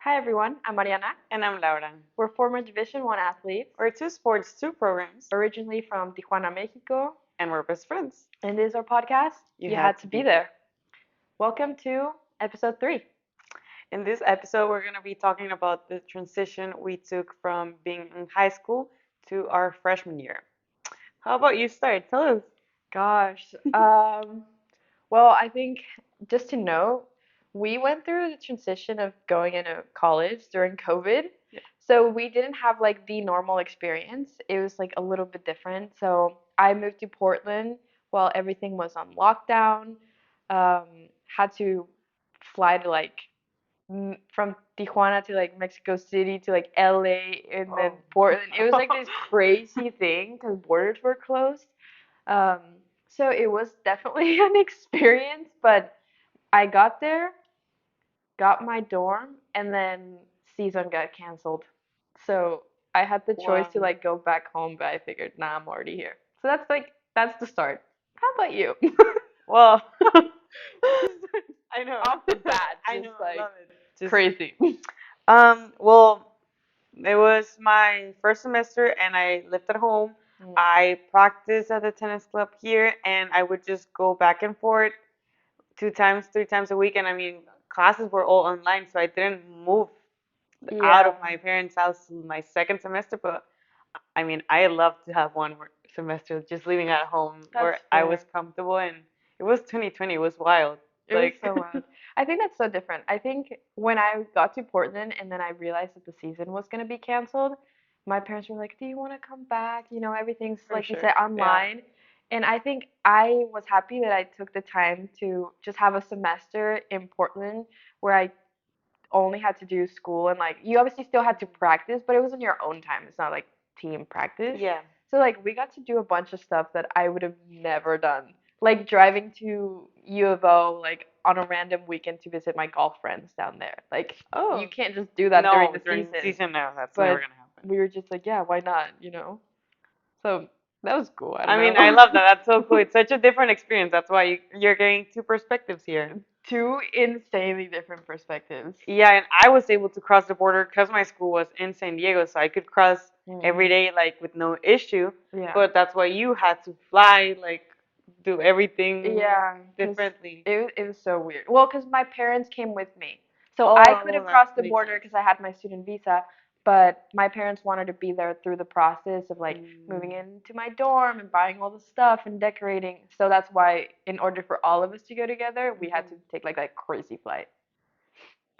Hi everyone, I'm Mariana. And I'm Laura. We're former Division 1 athletes, We're two sports, two programs, originally from Tijuana, Mexico, and we're best friends. and this is our podcast, You You had Had to to be Be There. Welcome to episode 3. In this episode, we're going to be talking about the transition we took from being in high school to our freshman year. How about you start? Tell us. Gosh, well, I think just to know, we went through the transition of going into college during COVID. Yeah. So we didn't have like the normal experience. It was like a little bit different. So I moved to Portland while everything was on lockdown. Had to fly to like from Tijuana to like Mexico City to like LA and then Oh. Portland. It was like this crazy thing because borders were closed. Um, so it was definitely an experience, but I got there, got my dorm, and then season got canceled. So I had the choice Wow. to like go back home, but I figured, nah, I'm already here. So that's the start. How about you? Well, I know. Off the bat, I just know. I like love it. Just crazy. well, it was my first semester and I lived at home. Mm. I practiced at the tennis club here and I would just go back and forth 2 times, 3 times a week. And I mean, classes were all online, so I didn't move out of Yeah, my parents' house my second semester. But I mean, I love to have one semester just living at home that's where I was fair. comfortable and it was 2020. It was wild. It was Like, so wild. I think that's so different. I think when I got to Portland and then I realized that the season was going to be canceled, my parents were like, "Do you want to come back? You know, everything's for like you sure. said Yeah. online." And I think I was happy that I took the time to just have a semester in Portland where I only had to do school and like you obviously still had to practice, but it was in your own time. It's not like team practice. Yeah. So like we got to do a bunch of stuff that I would have never done. Like driving to U of O like on a random weekend to visit my golf friends down there. Like you Oh. can't just do that during No, the during the season. season, no, that's never But gonna happen. we were just like, yeah, why not, you know? So that was cool. I don't I mean, I love that. That's so cool. know. It's such a different experience. That's why you're getting two perspectives here. Two insanely different perspectives. Yeah, and I was able to cross the border because my school was in San Diego, so I could cross every day like with no issue. Yeah. But that's why you had to fly, like do everything Yeah, because differently. it was so weird. Well, because my parents came with me. So I Oh, could well, have that crossed the makes border sense. because I had my student visa, but my parents wanted to be there through the process of like moving Mm. into my dorm and buying all the stuff and decorating. So that's why, in order for all of us to go together, we had to Mhm. take like a crazy flight.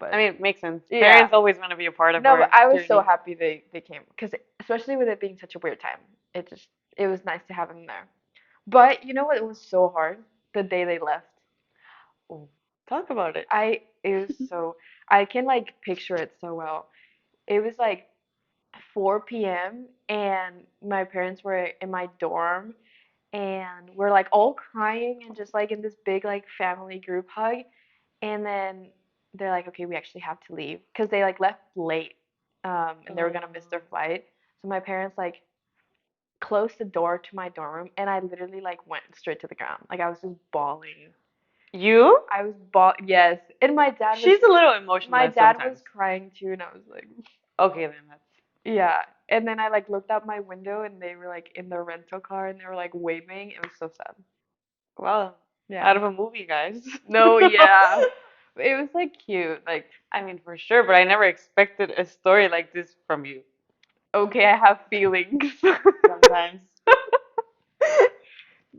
I But mean, it makes sense. yeah, Parents always want to be a part of no, but our I was so journey. happy they came because especially with it being such a weird time, it was nice to have them there. But you know what? It was so hard the day they left. Oh, talk about it. It was so I can like picture it so well. It was like 4 p.m. and my parents were in my dorm and we're like all crying and just like in this big like family group hug and then they're like, okay, we actually have to leave because they like left late and they were gonna miss their Oh. flight. So my parents like closed the door to my dorm room and I literally like went straight to the ground. Like I was just bawling. You? I was yes, and She's a little emotional my dad was sometimes. crying too, and I was like, Okay, then that's yeah. And then I like looked out my window, and they were like in their rental car, and they were like waving. It was so sad. well, Yeah. out of a movie, guys. No, yeah. It was like cute. Like, I mean, for sure, but I never expected a story like this from you. okay, I have feelings. Sometimes.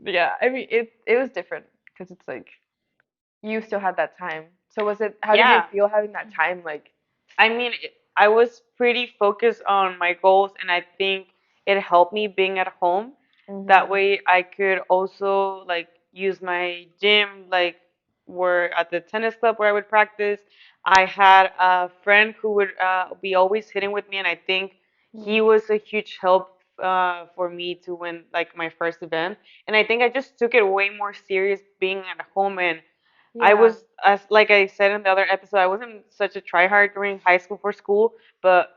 Yeah, I mean it was different because it's like you still had that time. So was it? How did you Yeah. feel having that time? Like, I mean, I was pretty focused on my goals, and I think it helped me being at home. That mhm, way, I could also like use my gym, like where at the tennis club where I would practice. I had a friend who would be always hitting with me, and I think he mm, was a huge help for me to win like my first event. And I think I just took it way more serious being at home and I yeah, was, as like I said in the other episode, I wasn't such a tryhard during high school for school, but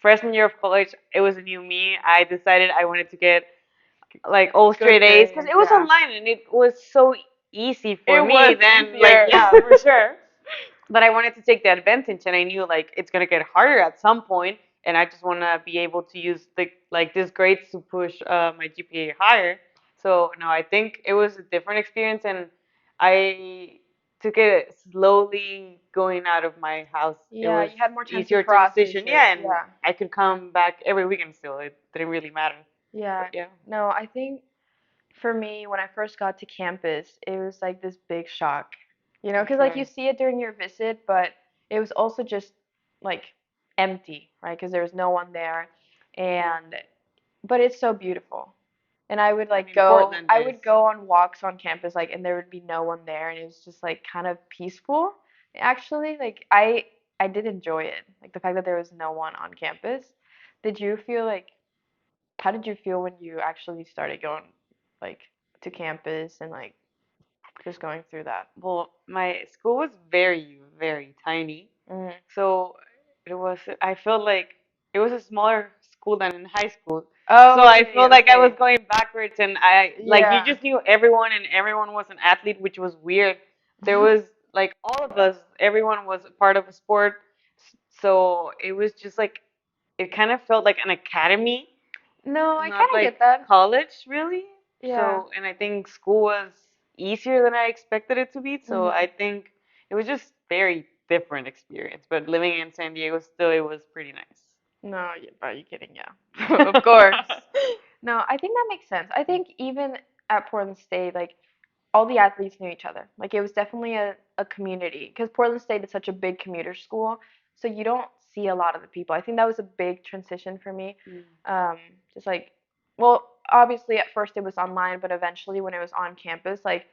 freshman year of college, it was a new me. I decided I wanted to get like all good straight A's because grades, it was yeah. online and it was so easy for It me was then. Like, easier. yeah, for sure. but I wanted to take the advantage, and I knew like it's gonna get harder at some point, and I just want to be able to use the like this grades to push my GPA higher. So no, I think it was a different experience, and I took it slowly going out of my house. It Yeah, was you had more time to easier process transition, it. yeah, and Yeah. I could come back every weekend still. It didn't really matter. Yeah. But yeah, No, I think for me, when I first got to campus, it was like this big shock. You know, for because like you sure. see it during your visit, but it was also just like empty, right? Because there was no one there. And but it's so beautiful. And I mean, Portland I is. would go on walks on campus, like, and there would be no one there, and it was just like kind of peaceful. Actually, like I did enjoy it, like the fact that there was no one on campus. Did you feel like, how did you feel when you actually started going like to campus and like just going through that? Well, my school was very, very tiny. Mm. So it was, I felt like it was a smaller school than in high school. So Oh, I okay, felt like I was okay. going backwards, and like, you Yeah. just knew everyone, and everyone was an athlete, which was weird. There was, like, all of us, everyone was a part of a sport. So it was just like, it kind of felt like an academy, No, I kind not of like get that. college really. Yeah. So, and I think school was easier than I expected it to be. So I Hmm. think it was just very different experience. But living in San Diego still, it was pretty No, are you kidding? Yeah. Of nice. course. No, I think that makes sense. I think even at Portland State, like all the athletes knew each other. Like it was definitely a community because Portland State is such a big commuter school, so you don't see a lot of the people. I think that was a big transition for me. Mm. Just like, well, obviously at first it was online, but eventually when it was on campus, like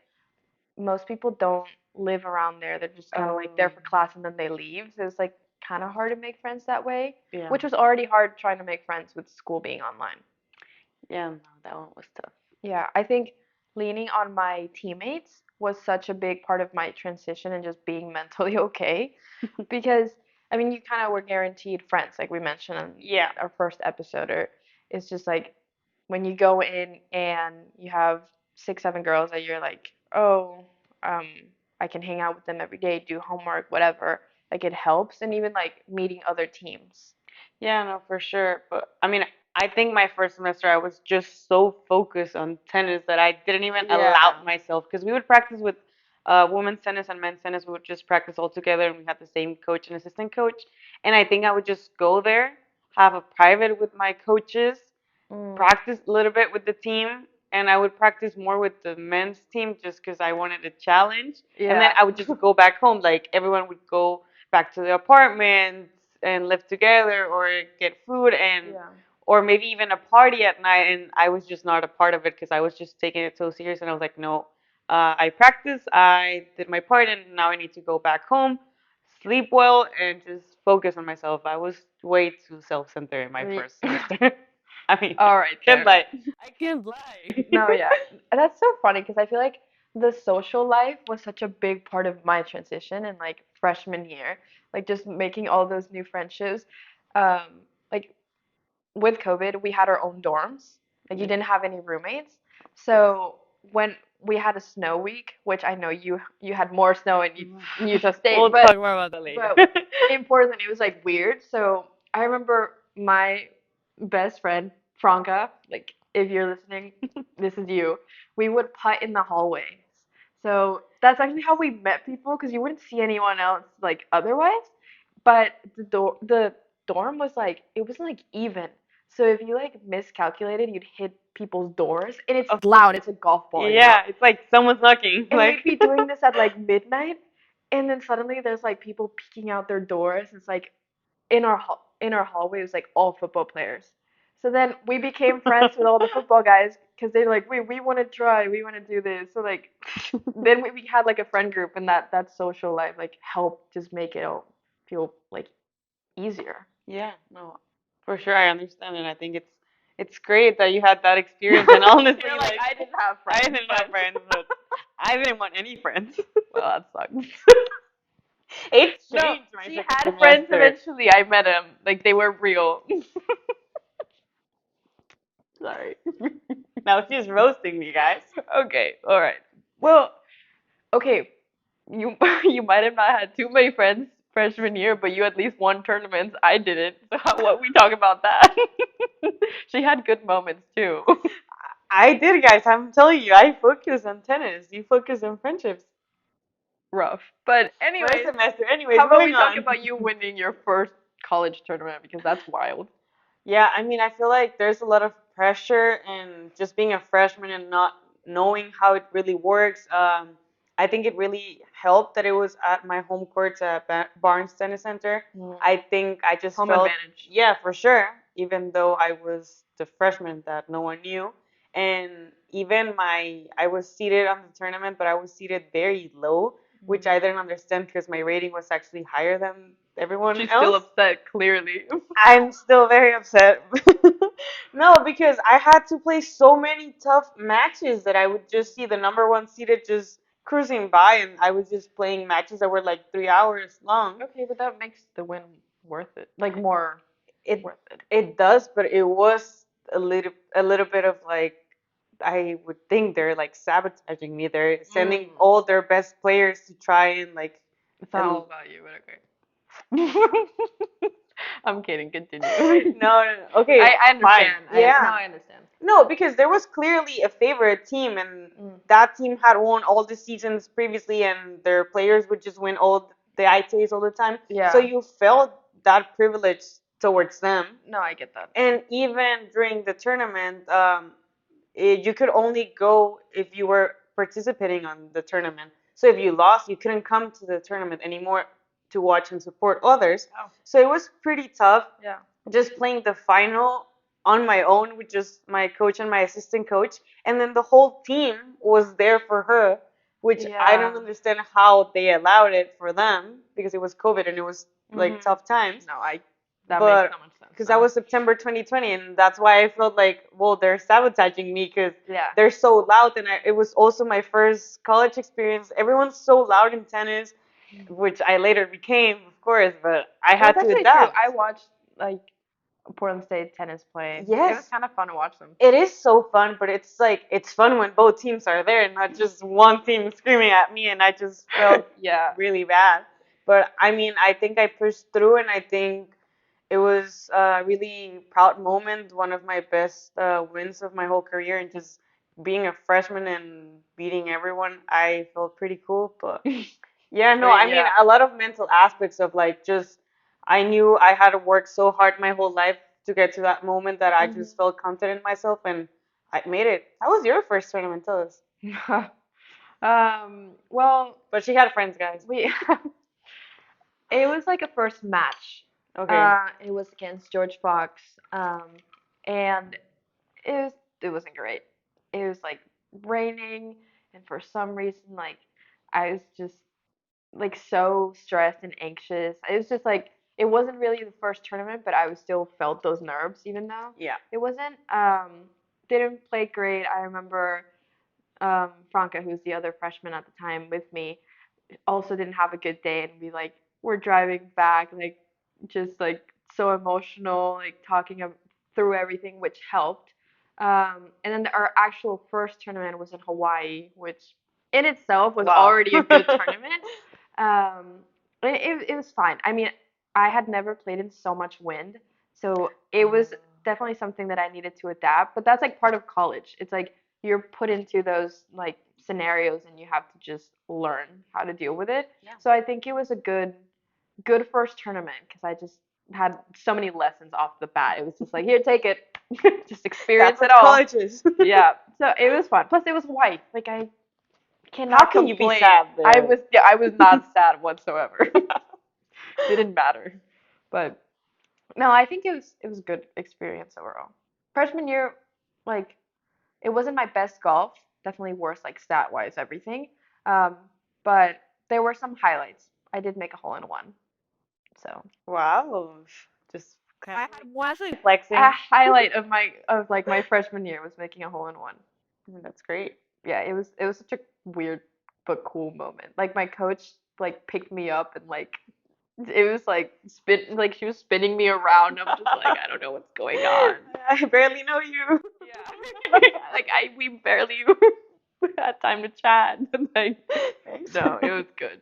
most people don't live around there. They're just kind of like there Oh, for class and then they leave. So it's like kind of hard to make friends that way, yeah. which was already hard trying to make friends with school being online. Yeah, no, that one was tough. Yeah, I think leaning on my teammates was such a big part of my transition and just being mentally okay because I mean you kind of were guaranteed friends like we mentioned in Yeah. our first episode, or it's just like when you go in and you have six, seven girls that you're like, oh, um, I can hang out with them every day, do homework, whatever. Like it helps, and even like meeting other teams. Yeah, no, for sure. But I mean, I think my first semester I was just so focused on tennis that I didn't even allow Yeah. myself because we would practice with women's tennis and men's tennis. We would just practice all together, and we had the same coach and assistant coach. And I think I would just go there, have a private with my coaches, Mm, practice a little bit with the team, and I would practice more with the men's team just because I wanted a challenge. And then yeah. I would just go back home. Like everyone would go back to the apartment and live together or get food and Yeah. or maybe even a party at night. And I was just not a part of it because I was just taking it so serious. And I was like, no, I practiced, I did my part, and now I need to go back home, sleep well, and just focus on myself. I was way too self-centered in my Me. first semester. I mean, All right can't then. lie. I can't lie. No, yeah. That's so funny because I feel like the social life was such a big part of my transition in like freshman year. Like just making all those new friendships. Like with COVID, we had our own dorms. Like you Yeah. didn't have any roommates. So when we had a snow week, which I know you had more snow in Utah State, We'll talk more about that later. but in Portland it was like weird. So I remember my best friend Franca, like if you're listening, this is you. We would putt in the hallways. So that's actually how we met people because you wouldn't see anyone else like otherwise. But the dorm was like it wasn't like even. So if you like miscalculated, you'd hit people's doors and it's Of- loud. It's a golf ball, you know? yeah, it's like someone's knocking. And Like, we'd be doing this at like midnight, and then suddenly there's like people peeking out their doors. It's like in our hallway it was like all football players. So then we became friends with all the football guys because they're like, we want to try, we want to do this. So like then we had like a friend group, and that social life like helped just make it all feel like easier. yeah, no, for sure, I understand, and I think it's great that you had that experience. And honestly, You're like, like, I didn't have I friends, didn't have but friends, but I didn't want any friends. well, that sucks. It No, changed my she second had friends semester. eventually. I met them. Like they were real. Sorry. Now she's roasting me, guys. Okay, all right. Well, okay. You you might have not had too many friends freshman year, but you at least won tournaments. I didn't. So what we talk about that? She had good moments too. I did, guys. I'm telling you, I focus on tennis. You focus on friendships. Rough. But First anyways, semester. Anyways, how about moving we talk on. about you winning your first college tournament because that's wild. Yeah, I mean, I feel like there's a lot of pressure and just being a freshman and not knowing how it really works. I think it really helped that it was at my home courts at Barnes Tennis Center. Mm. I think I just Home felt, advantage. yeah, for sure, even though I was the freshman that no one knew. And even I was seated on the tournament, but I was seated very low, which I didn't understand because my rating was actually higher than everyone She's still else. upset, clearly. I'm still very upset. No, because I had to play so many tough matches that I would just see the number one seeded just cruising by, and I was just playing matches that were like 3 hours long. Okay, but that makes the win worth it. Like more It worth it. it does, but it was a little bit of like I would think they're like sabotaging me. They're sending Mm. all their best players to try and like. It's not all about you, but okay. I'm kidding. Continue. No, no, no. Okay, I fine. understand. Yeah. Now I understand. No, because there was clearly a favorite team, and Mm. that team had won all the seasons previously, and their players would just win all the ITs all the time. So Yeah. you felt that privilege towards them. No, I get that. And even during the tournament, you could only go if you were participating on the tournament. So if you lost, you couldn't come to the tournament anymore to watch and support others. Oh. So it was pretty tough Yeah. just playing the final on my own with just my coach and my assistant coach. And then the whole team was there for her, which I Yeah. don't understand how they allowed it for them because it was COVID and it was like Mhm. tough times. No, that makes But so much sense because that now. was September 2020, and that's why I felt like, well, they're sabotaging me because Yeah. they're so loud. And it was also my first college experience. Everyone's so loud in tennis, which I later became, of course, but I Well, had that's to actually true. adapt. I watched like Portland State tennis play. It was Yes, kind of fun to watch them. it is so fun, but it's like it's fun when both teams are there and not just one team screaming at me, and I just felt Yeah. really bad. But I mean, I think I pushed through, and I think it was a really proud moment, one of my best wins of my whole career, and just being a freshman and beating everyone, I felt pretty cool. But yeah, no, Wait, I mean, yeah. a lot of mental aspects of like just I knew I had to work so hard my whole life to get to that moment that I Mhm. just felt confident in myself and I made it. How was your first tournament? Tell us. Well, But she had friends, guys. we it was like a first match. Okay. It was against George Fox, and it was it wasn't great. It was like raining, and for some reason, like I was just like so stressed and anxious. It was just like it wasn't really the first tournament, but I was still felt those nerves even though Yeah. it wasn't. Didn't play great. I remember Franca, who's the other freshman at the time with me, also didn't have a good day, and we like were driving back, like just like so emotional, like talking through everything, which helped. And then our actual first tournament was in Hawaii, which in itself was Wow. already a good tournament. Um, it was fine. I mean, I had never played in so much wind, so it was definitely something that I needed to adapt. But that's like part of college. It's like you're put into those like scenarios and you have to just learn how to deal with it. Yeah. So I think it was a good first tournament because I just had so many lessons off the bat. It was just like, here, take it. Just experience That's it what all. college is. Yeah. So it was fun. Plus it was white. Like I How cannot can you be complain. sad there? I was not sad whatsoever. Didn't matter. But no, I think it was a good experience overall. Freshman year, like it wasn't my best golf. Definitely worse, like stat wise, everything. Um, but there were some highlights. I did make a hole in one. So Wow. Just kind I of had one flexing. a highlight of my freshman year was making a hole in one. That's great. Yeah, it was such a weird but cool moment. Like my coach like picked me up and like it was like she was spinning me around. I'm just like I don't know what's going on. I barely know you. Yeah. Like we barely had time to chat. Like, Thanks. no, it was good.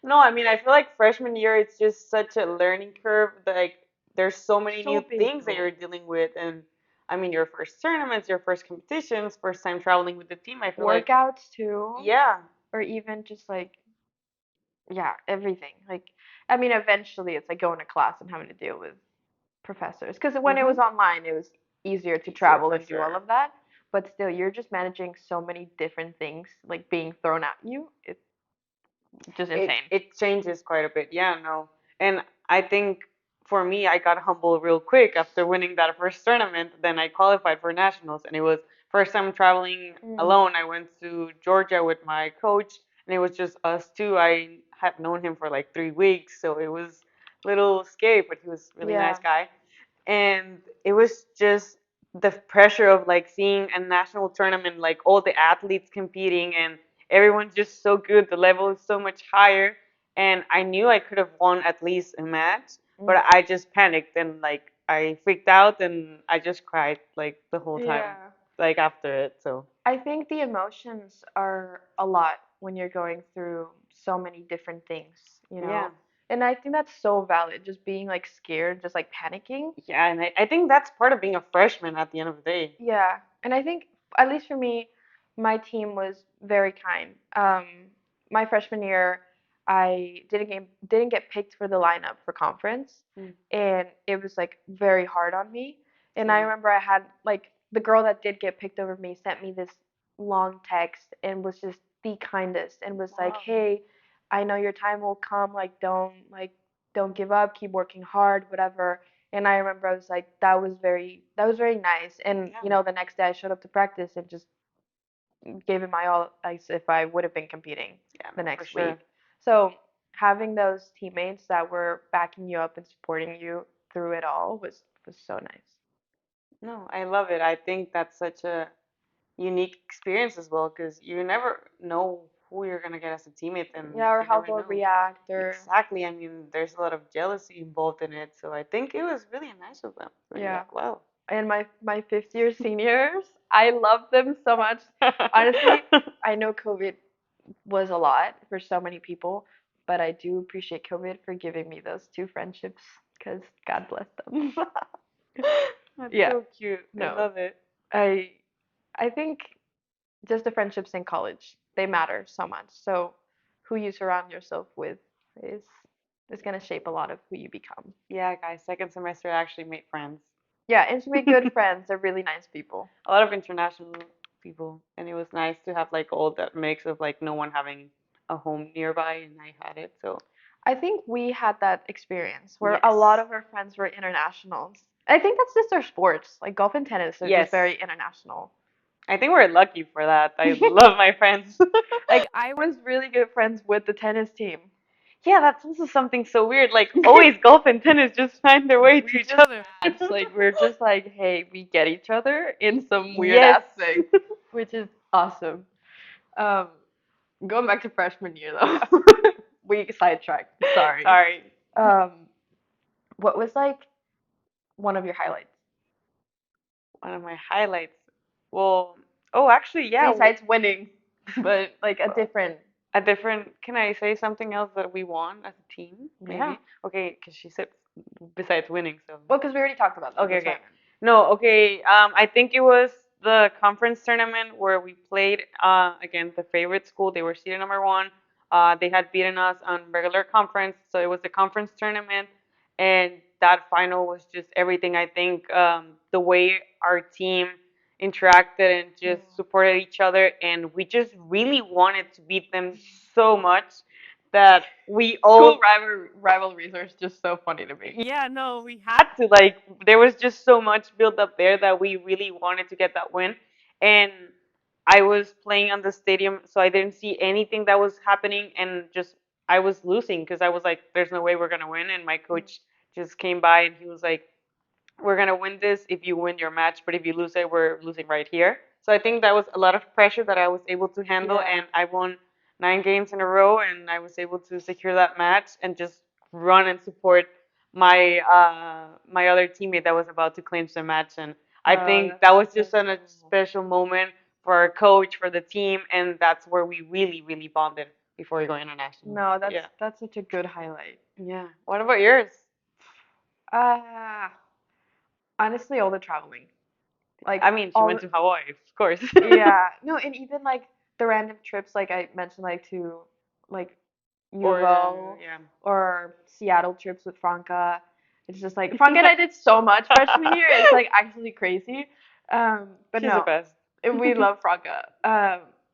No, I mean, I feel like freshman year, it's just such a learning curve. Like, there's so many So new big things that though. you're dealing with. And I mean, your first tournaments, your first competitions, first time traveling with the team. I feel like, Workouts too, yeah. or even just like, yeah, everything. Like, I mean, eventually it's like going to class and having to deal with professors. Because when it Mm-hmm. was online, it was easier to Easier travel for and do all sure. of that. But still, you're just managing so many different things like being thrown at you. It's just insane. It changes quite a bit. Yeah, no. And I think for me, I got humble real quick after winning that first tournament. Then I qualified for nationals, and it was first time traveling Mm. alone. I went to Georgia with my coach, and it was just us two. I had known him for like 3 weeks, so it was a little scary, but he was a really Yeah. nice guy. And it was just the pressure of like seeing a national tournament, like all the athletes competing and everyone's just so good. The level is so much higher, and I knew I could have won at least a match, but Mm. I just panicked and like I freaked out and I just cried like the whole time, Yeah. like after it. So I think the emotions are a lot when you're going through so many different things, you yeah, know? And I think that's so valid, just being like scared, just like panicking. yeah, and I think that's part of being a freshman at the end of the day. Yeah. And I think, at least for me, my team was very kind. My freshman year, I didn't get picked for the lineup for conference, Mm, and it was like very hard on me. And I same. remember I had like the girl that did get picked over me sent me this long text and was just the kindest and was like, Wow. "Hey, I know your time will come. Don't give up. Keep working hard. Whatever." And I remember I was like, that was very nice. And Yeah, the next day I showed up to practice and just gave it my all as if I would have been competing yeah, the no, for next sure. week. So having those teammates that were backing you up and supporting you through it all was so nice. No, I love it. I think that's such a unique experience as well because you never know who you're gonna get as a teammate and Yeah, or you how never they'll know. react or Exactly. I mean, there's a lot of jealousy involved in it, so I think it was really nice of them. Really yeah. like, wow. And my fifth year seniors, I love them so much. Honestly, I know COVID was a lot for so many people, but I do appreciate COVID for giving me those two friendships because God bless them. That's Yeah, so cute. I no, love it. I I think just the friendships in college, they matter so much. So who you surround yourself with is is gonna shape a lot of who you become. Yeah, guys, second semester I actually made friends. Yeah, and to make good friends, they're really nice people. A lot of international people, and it was nice to have like all that mix of like no one having a home nearby, and I had it. So I think we had that experience where a lot yes, of our friends were internationals. I think that's just our sports. Like golf and tennis are just yes, very international. I think we're lucky for that. I love my friends. Like I was really good friends with the tennis team. Yeah, that's also something so weird. Like always, golf and tennis just find their way to We each just other. match. Like we're just like, hey, we get each other in some weird Yes. aspect, which is awesome. Um, Going back to freshman year though, Yeah. we sidetracked. Sorry. Sorry. Um, what was like one of your highlights One of my highlights. Well, oh, actually, yeah. besides winning, but like a Well, different a different. Can I say something else that we won as a team? Yeah. maybe? Okay, because she said besides winning, so. Well, because we already talked about that. Okay, That's why I okay. No, okay. I think it was the conference tournament where we played against the favorite school. They were seeded number one. They had beaten us on regular conference, so it was the conference tournament, and that final was just everything. I think the way our team interacted and meant. just supported each other, and we just really wanted to beat them so much that we School all rivalries are just so funny to me. yeah, no, we had to. Like, there was just so much built up there that we really wanted to get that win. And I was playing on the stadium, so I didn't see anything that was happening, and just I was losing because I was like, "There's no way we're gonna win." And my coach just came by and he was like, we're gonna win this if you win your match, but if you lose it, we're losing right here. So I think that was a lot of pressure that I was able to handle, Yeah. and I won 9 games in a row, and I was able to secure that match and just run and support my other teammate that was about to clinch the match, and I Oh, think that's that was so just a cool. special moment for our coach, for the team, and that's where we really, really bonded before we go international. No, But that's yeah. that's such a good highlight. Yeah. What about yours? Uh, honestly, all the traveling. Like I mean, she all went to Hawaii, of course. yeah, no, and even like the random trips like I mentioned like to like U of Or O yeah. or Seattle trips with Franca. It's just like Franca and I did so much freshman year. It's like actually crazy. But She's the no, best. we love Franca.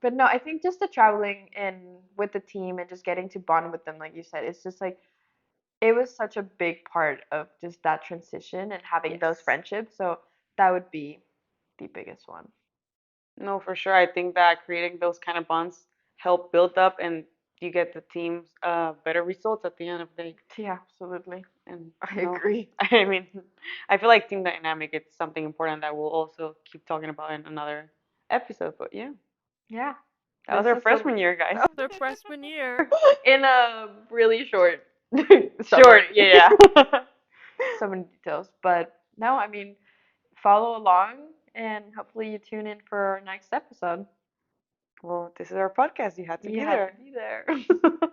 But no, I think just the traveling and with the team and just getting to bond with them, like you said, it's just like it was such a big part of just that transition and having Yes. those friendships. So that would be the biggest one. No, for sure. I think that creating those kind of bonds help build up and you get the team's better results at the end of the day. Yeah, absolutely. And I no, agree. I mean, I feel like team dynamic it's something important that we'll also keep talking about in another episode. But yeah, Yeah, that was this our is some freshman year, guys. that was our freshman year in a really short Short, summary. yeah. So many details, but no, I mean, follow along and hopefully you tune in for our next episode. Well, this is our podcast. You had to You be had there. to be there.